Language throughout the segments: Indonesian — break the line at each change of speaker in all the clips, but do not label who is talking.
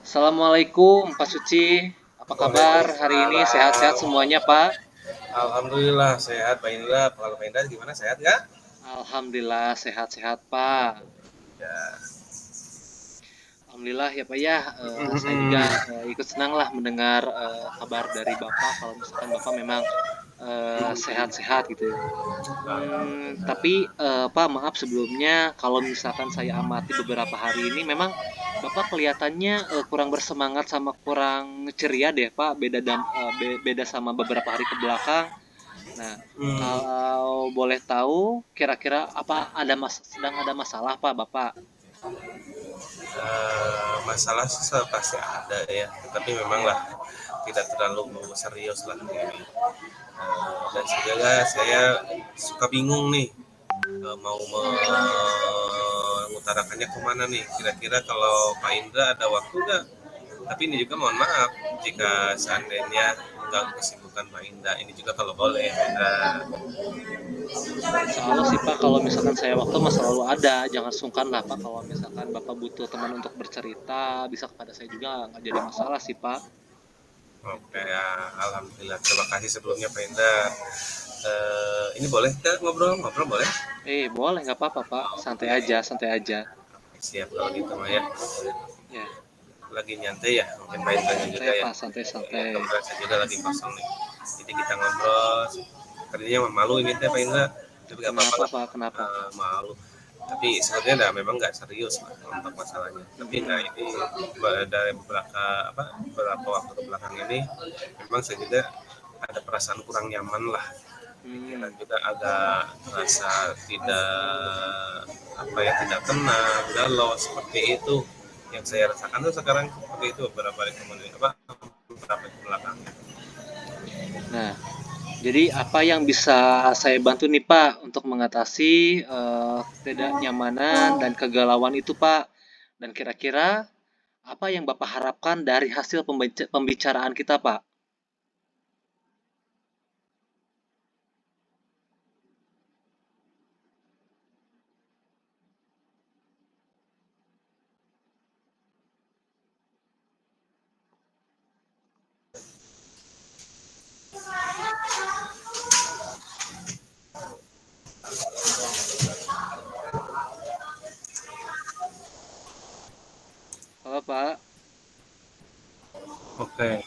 Assalamualaikum Pak Suci, apa kabar hari ini? Sehat-sehat
Waalaikumsalam.
semuanya Pak?
Alhamdulillah sehat Pak Indra. Kalau Pak Indra gimana, sehat nggak?
Alhamdulillah sehat-sehat Pak.
Ya.
Alhamdulillah ya Pak ya, saya juga ikut senang lah mendengar kabar dari Bapak kalau misalkan Bapak memang sehat-sehat gitu. Tapi Pak maaf sebelumnya kalau misalkan saya amati beberapa hari ini memang Bapak kelihatannya kurang bersemangat sama kurang ceria deh Pak, beda sama beberapa hari ke belakang. Nah,
Hmm,
kalau boleh tahu kira-kira apa sedang ada masalah Pak Bapak?
masalah sih pasti ada ya, tapi memang lah
Ya.
tidak terlalu serius lah ini. Dan juga saya suka bingung nih, mau mengutarakannya kemana nih. Kira-kira kalau Pak Indra ada waktu nggak? Tapi ini juga mohon maaf jika seandainya mengganggu kesibukan Pak Indra. Ini juga kalau boleh, Pak Indra.
Insya Allah sih Pak, kalau misalkan saya waktu mah selalu ada. Jangan sungkan lah Pak, kalau misalkan Bapak butuh teman untuk bercerita, bisa kepada saya juga nggak jadi masalah sih Pak.
Oke, ya, alhamdulillah. Terima kasih sebelumnya, Pak Indra. Ini boleh kita ngobrol-ngobrol boleh?
Boleh nggak apa-apa Pak, santai
Oke,
aja, santai aja.
siap kalau gitu mah ya.
Ya,
Lagi nyantai ya, mungkin Pak Indra
santai
juga ya.
Pak, santai-santai.
Iya, kebetulan saya juga lagi kosong nih. Jadi kita ngobrol. Tadinya mah malu ini teh Pak Indra, tapi gak apa-apa
Kenapa
lah.
Pak, kenapa?
Malu. Tapi sebenarnya nah, memang nggak serius lah untuk masalahnya. Tapi nah
Mm-mm.
ini dari beberapa waktu ke belakang ini, memang saya juga ada perasaan kurang nyaman lah, pikiran
Hmm,
juga agak merasa tidak apa ya, tidak tenang, galau seperti itu yang saya rasakan tuh sekarang seperti itu beberapa hari kemudian apa beberapa hari belakang.
Nah, jadi apa yang bisa saya bantu nih Pak untuk mengatasi ketidaknyamanan dan kegalauan itu Pak? Dan kira-kira apa yang Bapak harapkan dari hasil pembicaraan kita Pak? Halo Pak.
Oke,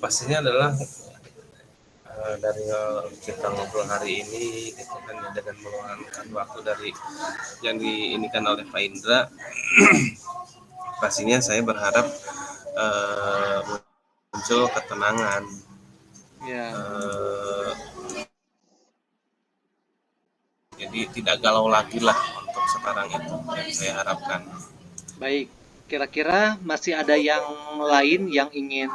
pastinya adalah dari kita ngobrol hari ini gitu kan ya, dengan meluangkan waktu dari yang diinikan oleh Pak Indra, pastinya saya berharap eh, muncul ketenangan,
Ya,
eh, jadi tidak galau lagi lah untuk sekarang itu yang saya harapkan.
baik. Kira-kira masih ada yang lain yang ingin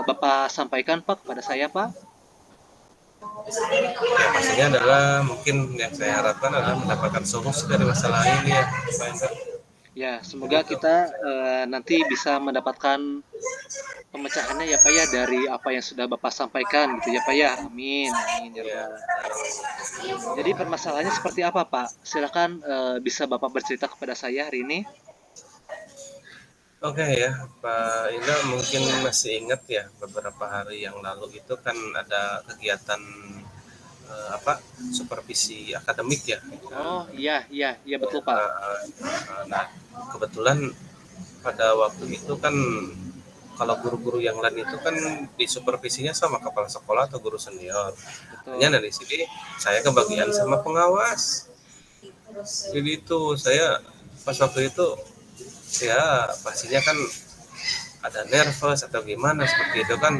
Bapak sampaikan Pak kepada saya Pak?
Ya pastinya adalah mungkin yang saya harapkan adalah mendapatkan solusi dari masalah ini ya Pak Indra.
Ya, semoga
Begitu.
kita nanti bisa mendapatkan pemecahannya ya Pak ya dari apa yang sudah Bapak sampaikan gitu ya Pak ya. Amin, amin ya
Ya.
Rabbal. Jadi permasalahannya seperti apa Pak? Silakan bisa Bapak bercerita kepada saya hari ini.
Oke ya, Pak Indra mungkin masih ingat ya beberapa hari yang lalu itu kan ada kegiatan apa supervisi akademik ya.
Oh iya iya iya betul Pak.
Nah kebetulan pada waktu itu kan kalau guru-guru yang lain itu kan disupervisinya sama kepala sekolah atau guru senior. Hanya
Betul.
dari sini saya kebagian sama pengawas. Jadi itu saya pas waktu itu ya pastinya kan ada nervous atau gimana seperti itu kan.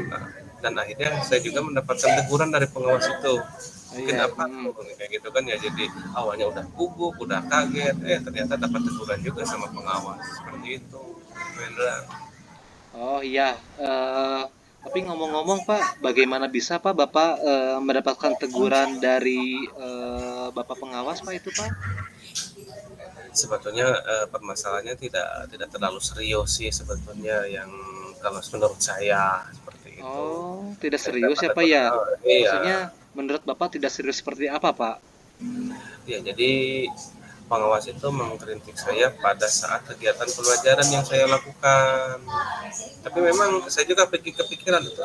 Dan akhirnya saya juga mendapatkan teguran dari pengawas itu,
Oh
mungkin
iya.
apa kayak gitu kan ya, jadi awalnya udah gugup udah kaget, ternyata dapat teguran juga sama pengawas seperti itu, Wendra.
Oh iya. Tapi ngomong-ngomong Pak, bagaimana bisa Pak Bapak mendapatkan teguran dari Bapak pengawas Pak itu Pak?
Sebetulnya permasalahannya tidak terlalu serius sih sebetulnya, yang kalau menurut saya seperti itu.
Oh, tidak
Saya
serius ya
dapat
Pak ya?
teguran, iya.
Maksudnya menurut Bapak tidak serius seperti apa Pak?
Ya, jadi pengawas itu mengkritik saya pada saat kegiatan pembelajaran yang saya lakukan. Tapi memang saya juga kepikiran itu,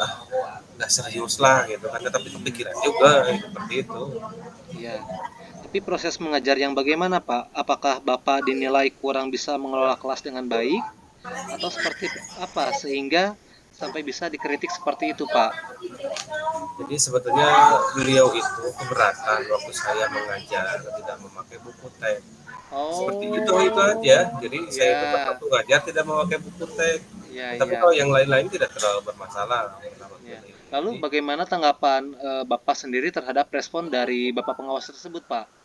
nggak serius lah gitu kan, tapi kepikiran juga seperti itu.
Iya. Tapi proses mengajar yang bagaimana, Pak? Apakah Bapak dinilai kurang bisa mengelola kelas dengan baik atau seperti apa sehingga sampai bisa dikritik seperti itu, Pak?
Jadi sebetulnya beliau itu keberatan waktu saya mengajar tidak memakai buku teks. Seperti itu
Oh,
aja. Jadi saya itu pas
ya,
waktu ngajar tidak memakai buku teks.
ya,
Tapi kalau
ya,
yang lain-lain tidak terlalu bermasalah menurut
ya.
beliau.
Lalu
Jadi
bagaimana tanggapan Bapak sendiri terhadap respon dari Bapak pengawas tersebut, Pak?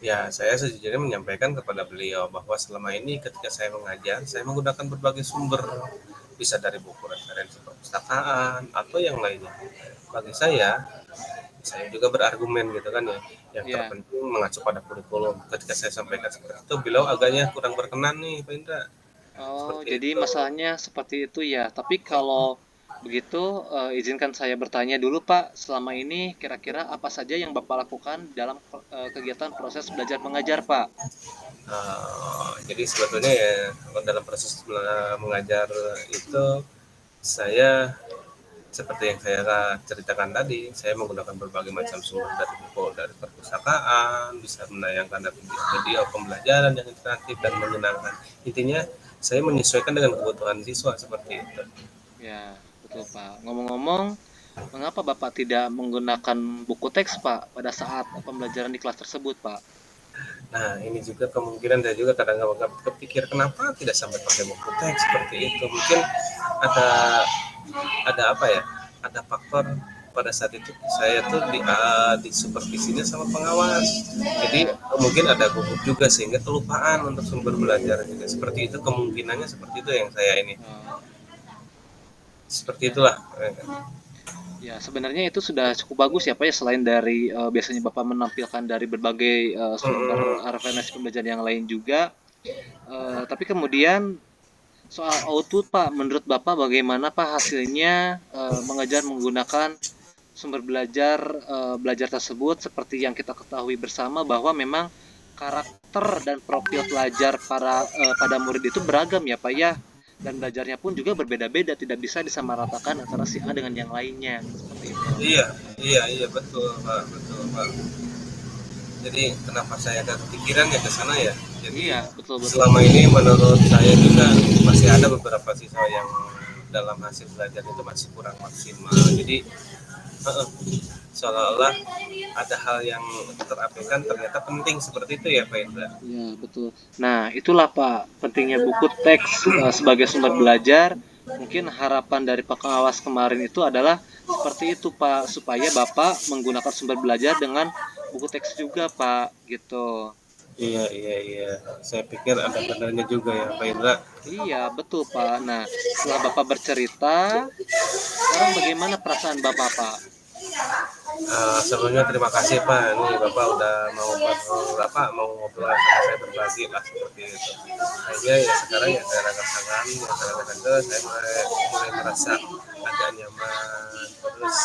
ya, saya sejujurnya menyampaikan kepada beliau bahwa selama ini ketika saya mengajar, saya menggunakan berbagai sumber, bisa dari buku referensi perpustakaan atau yang lainnya. Bagi saya juga berargumen gitu kan ya. Yang
Ya.
terpenting mengacu pada kurikulum. Ketika saya sampaikan seperti itu, beliau agaknya kurang berkenan nih, Pak Indra.
Oh,
Seperti
jadi
itu.
masalahnya seperti itu ya. Tapi kalau begitu, izinkan saya bertanya dulu, Pak. Selama ini kira-kira apa saja yang Bapak lakukan dalam kegiatan proses belajar mengajar, Pak?
Jadi sebetulnya ya dalam proses mengajar itu saya seperti yang saya ceritakan tadi, saya menggunakan berbagai macam sumber dari buku, dari perpustakaan, bisa menayangkan dari video pembelajaran yang interaktif dan menyenangkan. Intinya saya menyesuaikan dengan kebutuhan siswa seperti itu.
Ya, betul, Pak. Ngomong-ngomong, mengapa Bapak tidak menggunakan buku teks, Pak, pada saat pembelajaran di kelas tersebut, Pak?
Nah, ini juga kemungkinan saya juga kadang-kadang kepikir kenapa tidak sampai pakai buku teks seperti itu. Mungkin ada apa ya? Ada faktor pada saat itu saya tuh di supervisinya sama pengawas. Jadi
Ya,
mungkin ada gugup juga sehingga kelupaan untuk sumber belajar juga. Seperti itu kemungkinannya seperti itu yang saya ini.
eh,
Seperti
ya.
itulah.
Ya, sebenarnya itu sudah cukup bagus ya, Pak, ya, selain dari biasanya Bapak menampilkan dari berbagai sumber referensi pembelajaran yang lain juga. Tapi kemudian soal output, Pak, menurut Bapak bagaimana, Pak, hasilnya mengajar menggunakan sumber belajar tersebut seperti yang kita ketahui bersama bahwa memang karakter dan profil pelajar pada murid itu beragam ya, Pak, ya. Dan belajarnya pun juga berbeda-beda, tidak bisa disamaratakan antara si A dengan yang lainnya, seperti itu.
Iya, iya betul Pak, betul Pak. Jadi kenapa saya ada kepikiran ya ke sana ya. Jadi
Iya, betul-betul.
selama ini menurut saya juga masih ada beberapa siswa yang dalam hasil belajar itu masih kurang maksimal. Jadi seolah-olah ada hal yang terabaikan ternyata penting seperti itu ya Pak Indra.
Iya, betul. Nah, itulah Pak, pentingnya buku teks sebagai sumber belajar. Mungkin harapan dari Pak Pengawas kemarin itu adalah seperti itu Pak, supaya Bapak menggunakan sumber belajar dengan buku teks juga Pak, gitu.
Iya. Saya pikir ada benarnya juga ya Pak Indra.
Iya, betul Pak. Nah, setelah Bapak bercerita, sekarang bagaimana perasaan Bapak Pak?
Sebelumnya terima kasih Pak, ini Bapak udah mau ngobrol sama saya berbagi lah seperti itu. Akhirnya ya sekarang ya saya rasakan, saya mulai merasa agak nyaman. Terus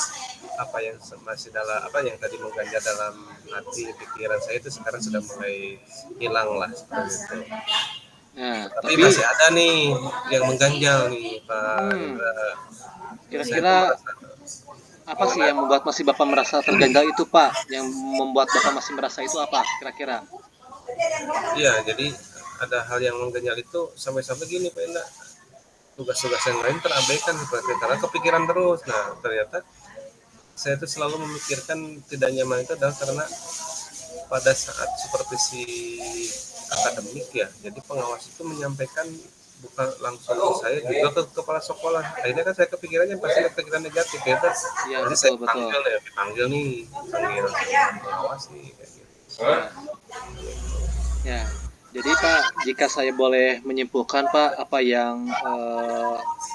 apa yang masih dalam apa yang tadi mengganjal dalam hati pikiran saya itu sekarang sudah mulai hilang lah seperti itu.
Nah,
Tapi
tapi
masih ada nih yang mengganjal nih Pak
hmm,
Indra. Saya tuh
kira-kira
merasa
apa sih yang membuat masih Bapak merasa terganjal itu, Pak? Yang membuat Bapak masih merasa itu apa, kira-kira?
iya jadi ada hal yang mengganjal itu sampai-sampai gini Pak Indra, tugas-tugas yang lain terabaikan seperti karena kepikiran terus. Nah ternyata saya tuh selalu memikirkan tidak nyaman itu adalah karena pada saat supervisi akademik ya, jadi pengawas itu menyampaikan bukan langsung ke saya juga ke kepala sekolah. Akhirnya kan saya kepikirannya pasti kepikiran negatif ya.
Iya,
Nanti saya
betul, betul.
dipanggil nih, panggil pengawas nih kayak gitu.
Ya, ya. Jadi, Pak, jika saya boleh menyimpulkan, Pak, apa yang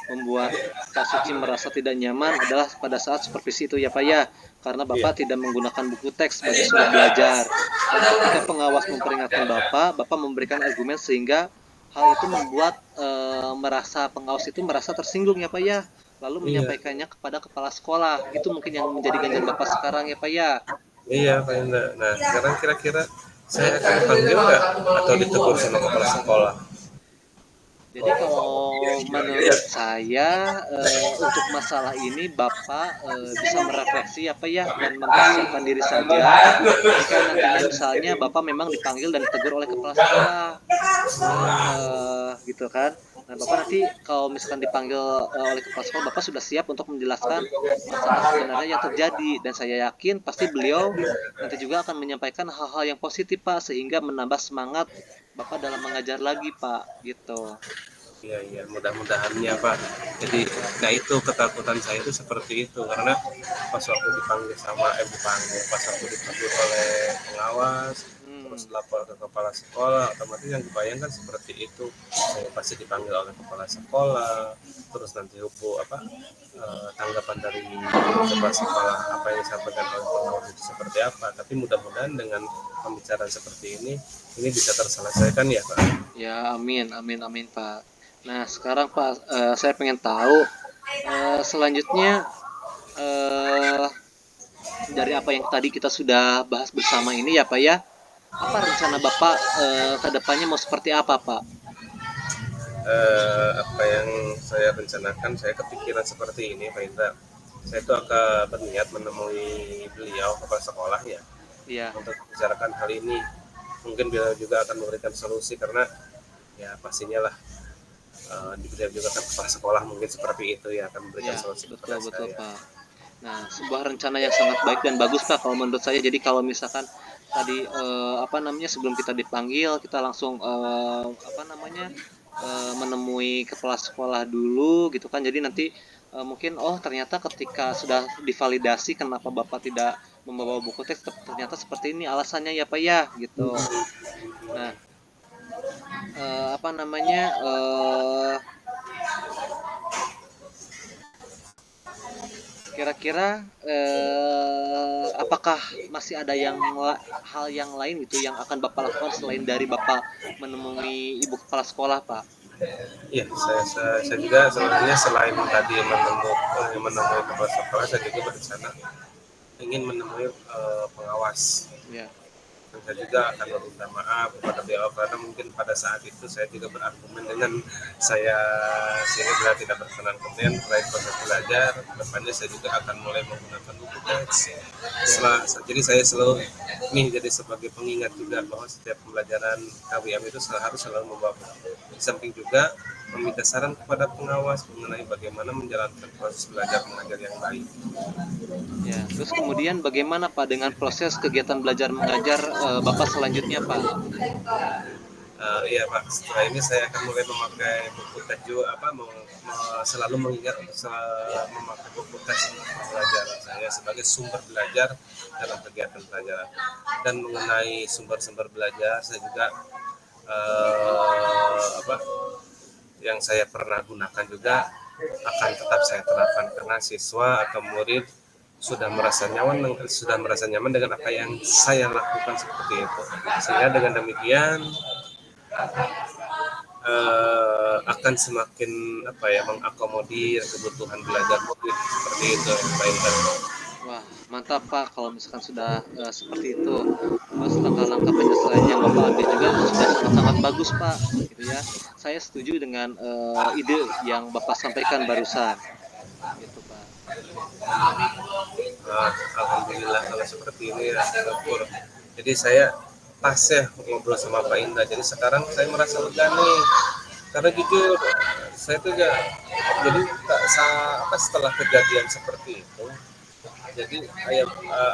membuat Kak Suci merasa tidak nyaman adalah pada saat supervisi itu ya, Pak, ya. Karena
Iya,
Bapak tidak menggunakan buku teks sebagai sumber belajar. Dan ketika pengawas memperingatkan Bapak, Bapak memberikan argumen sehingga hal itu membuat merasa pengawas itu merasa tersinggung ya, Pak, ya. Lalu
iya,
menyampaikannya kepada kepala sekolah. Itu mungkin yang menjadi ganjalan Bapak sekarang ya, Pak, ya.
Iya Pak Indra. Nah sekarang kira-kira saya akan dipanggil nggak atau ditegur sama kepala sekolah?
Jadi kalau menurut saya untuk masalah ini Bapak bisa merefleksi apa ya dan mempersiapkan diri saja jika nantinya misalnya Bapak memang dipanggil dan ditegur oleh kepala sekolah gitu kan. Nah, Bapak nanti kalau misalkan dipanggil oleh kepala sekolah, Bapak sudah siap untuk menjelaskan masalah sebenarnya yang terjadi dan saya yakin pasti beliau nanti juga akan menyampaikan hal-hal yang positif Pak sehingga menambah semangat Bapak dalam mengajar lagi Pak gitu.
Iya iya mudah-mudahannya Pak. Jadi nah itu ketakutan saya itu seperti itu karena pas waktu dipanggil pas waktu dipanggil oleh pengawas terus
Hmm,
lapor ke kepala sekolah otomatis yang dibayangkan seperti itu saya pasti dipanggil oleh kepala sekolah terus nanti tanggapan dari kepala sekolah apa yang disampaikan oleh pengawas itu seperti apa tapi mudah-mudahan dengan pembicaraan seperti ini bisa terselesaikan ya Pak.
ya amin amin amin Pak. Nah sekarang Pak saya pengen tahu selanjutnya eh, dari apa yang tadi kita sudah bahas bersama ini ya Pak ya. Apa rencana Bapak ke depannya mau seperti apa Pak?
Apa yang saya rencanakan saya kepikiran seperti ini Pak Indra saya itu akan berniat menemui beliau kepala sekolah ya
Iya,
untuk membicarakan hal ini mungkin beliau juga akan memberikan solusi karena ya pastinya lah beliau juga kan kepala sekolah mungkin seperti itu ya akan memberikan
iya,
solusi
betul
kepada
betul
saya.
Pak. Nah, sebuah rencana yang sangat baik dan bagus Pak kalau menurut saya. Jadi kalau misalkan tadi apa namanya sebelum kita dipanggil kita langsung apa namanya menemui kepala sekolah dulu gitu kan. Jadi nanti mungkin oh ternyata ketika sudah divalidasi kenapa Bapak tidak membawa buku teks ternyata seperti ini alasannya ya Pak ya gitu. Nah, apa namanya kira-kira apakah masih ada hal yang lain gitu yang akan Bapak lakukan selain dari Bapak menemui ibu kepala sekolah, Pak?
Iya, saya juga sebenarnya selain tadi menemui kepala sekolah, saya juga berencana ingin menemui pengawas.
Ya,
Dan saya juga akan meminta maaf kepada beliau karena mungkin pada saat itu saya juga berargumen dengan saya sehingga beliau tidak berkenan kemudian terkait proses belajar depannya saya juga akan mulai menggunakan buku teks
ya,
jadi saya selalu nih jadi sebagai pengingat juga bahwa setiap pembelajaran KWM itu harus selalu membawa buku di samping juga meminta saran kepada pengawas mengenai bagaimana menjalankan proses belajar mengajar yang baik.
ya. Terus kemudian bagaimana Pak dengan proses kegiatan belajar mengajar Bapak selanjutnya, Pak?
Iya Pak, setelah ini saya akan mulai memakai buku teks juga selalu mengingat untuk memakai buku teks pembelajaran saya sebagai sumber belajar dalam kegiatan pelajaran dan mengenai sumber-sumber belajar saya juga apa yang saya pernah gunakan juga akan tetap saya terapkan karena siswa atau murid sudah merasa nyaman dengan apa yang saya lakukan seperti itu sehingga dengan demikian akan semakin mengakomodir kebutuhan belajar murid seperti itu Pak Intan.
Wah, mantap Pak kalau misalkan sudah seperti itu. Terus langkah-langkah penyelesaian yang Bapak ambil juga sudah sangat-sangat bagus Pak, gitu ya. Saya setuju dengan ide yang Bapak sampaikan barusan, gitu Pak.
Alhamdulillah kalau seperti ini ya syukur. Jadi saya pas ya ngobrol sama Pak Indra. Jadi sekarang saya merasa lega nih. Karena jujur saya tuh ya jadi setelah kejadian seperti itu jadi kayak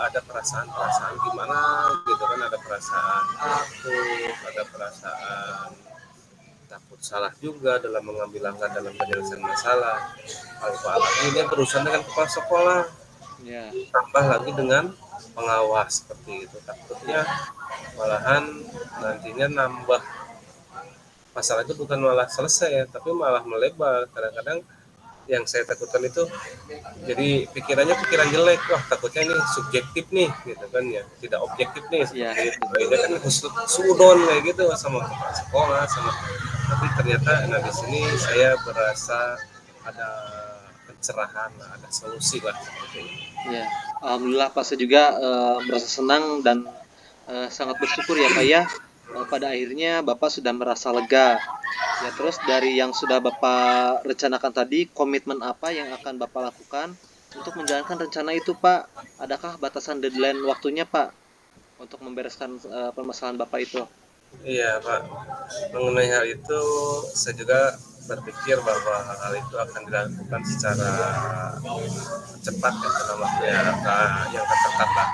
ada perasaan-perasaan gimana gitu kan ada perasaan takut ada perasaan takut salah juga dalam mengambil langkah dalam penyelesaian masalah apalagi ini berurusan dengan kepala sekolah
Ya,
tambah lagi dengan pengawas seperti itu takutnya
ya,
malahan nantinya nambah masalah itu bukan malah selesai ya tapi malah melebar kadang-kadang yang saya takutkan itu jadi pikirannya pikiran jelek wah takutnya ini subjektif nih gitu kan ya tidak objektif nih
ya,
seperti itu
betul
ini kan
betul.
sudon kayak gitu sama kepala sekolah sama tapi ternyata nah di sini saya berasa ada cerahan, ada solusi lah seperti itu.
Ya, alhamdulillah Pak, saya juga merasa senang dan sangat bersyukur ya Pak ya. Pada akhirnya Bapak sudah merasa lega. Ya, terus dari yang sudah Bapak rencanakan tadi, komitmen apa yang akan Bapak lakukan untuk menjalankan rencana itu, Pak? Adakah batasan deadline waktunya, Pak, untuk membereskan permasalahan Bapak itu?
Iya Pak, mengenai hal itu saya juga berpikir bahwa hal itu akan dilakukan secara cepat ya dalam waktu yang terdekat lah.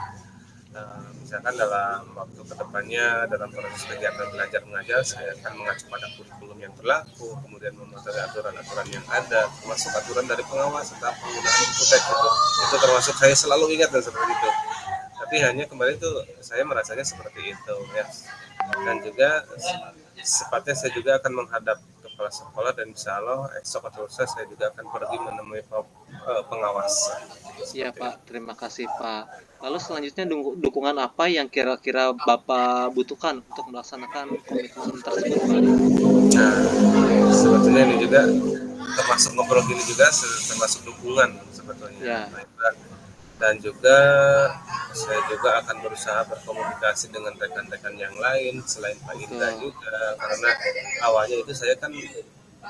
Misalkan dalam waktu kedepannya dalam proses kegiatan belajar mengajar saya akan mengacu pada kurikulum yang berlaku, kemudian mematuhi aturan-aturan yang ada, termasuk aturan dari pengawas tentang penggunaan buku teks itu termasuk saya selalu ingat dan seperti itu. Tapi hanya kembali itu saya merasanya seperti itu ya. Dan juga sepatnya saya juga akan menghadap kepala sekolah dan insya Allah esok atau lusa saya juga akan pergi menemui pengawas.
Iya, Pak. Terima kasih, Pak. Lalu selanjutnya dukungan apa yang kira-kira Bapak butuhkan untuk melaksanakan komitmen tersebut, Pak?
Nah, sebetulnya ini juga termasuk ngobrol gini juga termasuk dukungan sebetulnya.
Ya,
Dan juga saya juga akan berusaha berkomunikasi dengan rekan-rekan yang lain selain Pak Indra
betul.
juga karena awalnya itu saya kan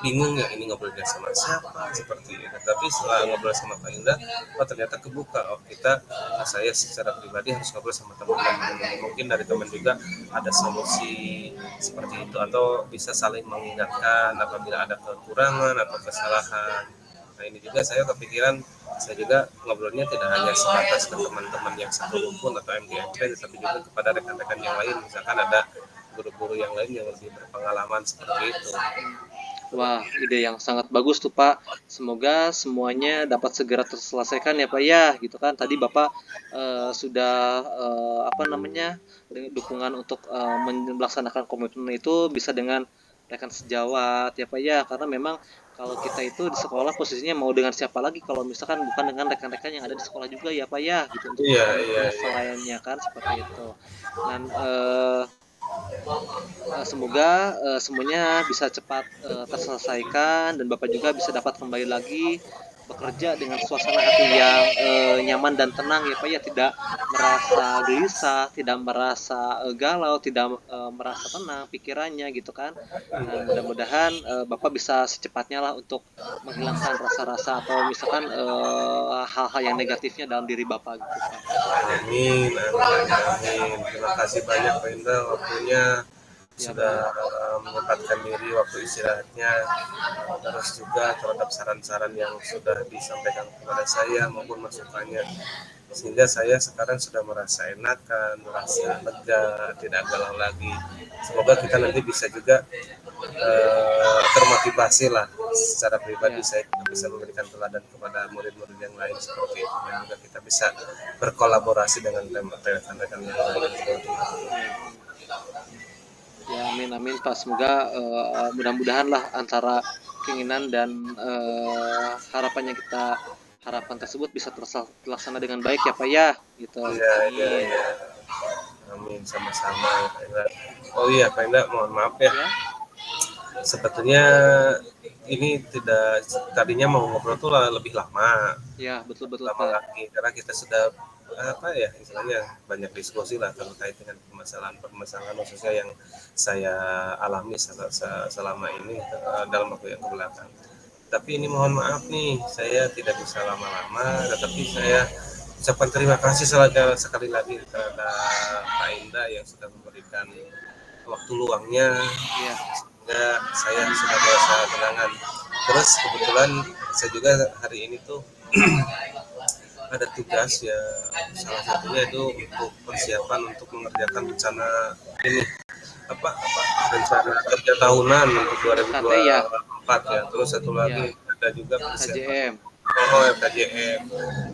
bingung ya ini ngobrolnya sama siapa seperti itu, tapi setelah ngobrol sama Pak Indra oh ternyata kebuka saya secara pribadi harus ngobrol sama teman-teman, mungkin dari teman juga ada solusi seperti itu atau bisa saling mengingatkan apabila ada kekurangan atau kesalahan. Nah ini juga saya kepikiran saya juga ngobrolnya tidak hanya sebatas ke teman-teman yang satu rumpun atau MGMP tetapi juga kepada rekan-rekan yang lain, misalkan ada guru-guru yang lain yang lebih berpengalaman seperti itu.
Wah, ide yang sangat bagus tuh Pak. Semoga semuanya dapat segera terselesaikan ya Pak ya, gitu kan. Tadi Bapak sudah apa namanya dukungan untuk melaksanakan komitmen itu bisa dengan rekan sejawat ya Pak ya. Karena memang kalau kita itu di sekolah posisinya mau dengan siapa lagi kalau misalkan bukan dengan rekan-rekan yang ada di sekolah juga ya Pak ya, gitu untuk
Iya, iya, iya.
penyelesaiannya kan seperti itu. Dan semoga semuanya bisa cepat terselesaikan dan Bapak juga bisa dapat kembali lagi bekerja dengan suasana hati yang nyaman dan tenang ya Pak ya, tidak merasa gelisah, tidak merasa galau, tidak merasa tenang pikirannya gitu kan. Dan mudah-mudahan Bapak bisa secepatnya lah untuk menghilangkan rasa-rasa atau misalkan hal-hal yang negatifnya dalam diri Bapak gitu Pak.
Amin, amin, amin. Terima kasih banyak Pak Indra waktunya
Ya
sudah
Pak.
menyempatkan diri waktu istirahatnya, terus juga terhadap saran-saran yang sudah disampaikan kepada saya maupun masukannya, sehingga saya sekarang sudah merasa enakan, merasa lega, tidak galau lagi. Semoga kita nanti bisa juga termotivasi lah secara pribadi,
Ya.
saya bisa memberikan teladan kepada murid-murid yang lain seperti itu, dan juga kita bisa berkolaborasi dengan rekan-rekan yang lain seperti itu.
Ya. Ya, amin amin Pak. Semoga mudah-mudahan lah antara keinginan dan harapan yang kita harapkan tersebut bisa terlaksana dengan baik ya Pak ya, gitu.
Iya, iya,
Amin.
iya. Amin, sama-sama ya Pak Indra. Oh iya Pak Indra, mohon maaf ya.
Ya,
Sebetulnya ini tidak tadinya mau ngobrol tuh lebih lama,
ya betul betul
lama
Pak.
lagi karena kita sudah apa ya istilahnya banyak diskusi lah terkait dengan permasalahan khususnya yang saya alami selama ini dalam waktu yang kebelakang. Tapi ini mohon maaf nih, saya tidak bisa lama-lama, tetapi saya ucapkan terima kasih sekali lagi kepada Pak Indah yang sudah memberikan waktu luangnya
Ya,
sehingga saya sudah merasa tenangan. Terus kebetulan saya juga hari ini tuh ada tugas ya, salah satunya itu untuk persiapan untuk mengerjakan rencana ini apa rencana kerja tahunan untuk
KT ya,
2024 ya. Terus satu lagi
ya
ada juga persiapan
KJM.
RKJM.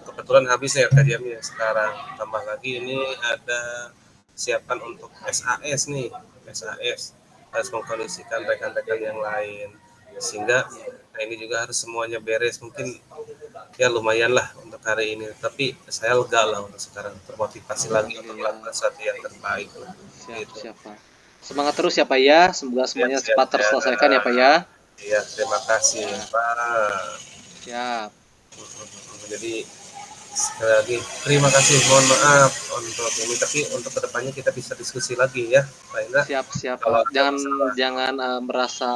Kebetulan habis ya RKJM-nya sekarang. Tambah lagi ini ada siapan untuk SAS nih, SAS harus mengkondisikan rekan-rekan yang lain sehingga nah ini juga harus semuanya beres, mungkin ya lumayan lah untuk hari ini, tapi saya lega lah untuk sekarang termotivasi lagi untuk
Alhamdulillah.
melakukan sesuatu yang terbaik lah
Siap
gitu.
siap Pak. Semangat terus ya Pak ya. Semoga
Siap,
semuanya
siap,
cepat terselesaikan ya Pak ya.
ya terima kasih
Ya,
Pak.
siap.
Jadi sekali lagi terima kasih, mohon maaf untuk ini, tapi untuk kedepannya kita bisa diskusi lagi ya Pak Indra.
Siap siap
Kalau
Pak.
ada
Jangan
masalah,
jangan merasa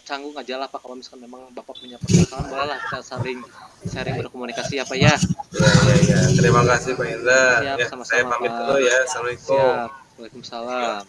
canggung aja lah Pak. Kalau misalkan memang Bapak punya permasalahan, bolehlah kita saling sharing berkomunikasi ya Pak ya.
ya, terima kasih Pak Indra
Siap,
ya, saya
sama-sama
pamit dulu
Pak.
ya, assalamualaikum.
Siap. Waalaikumsalam.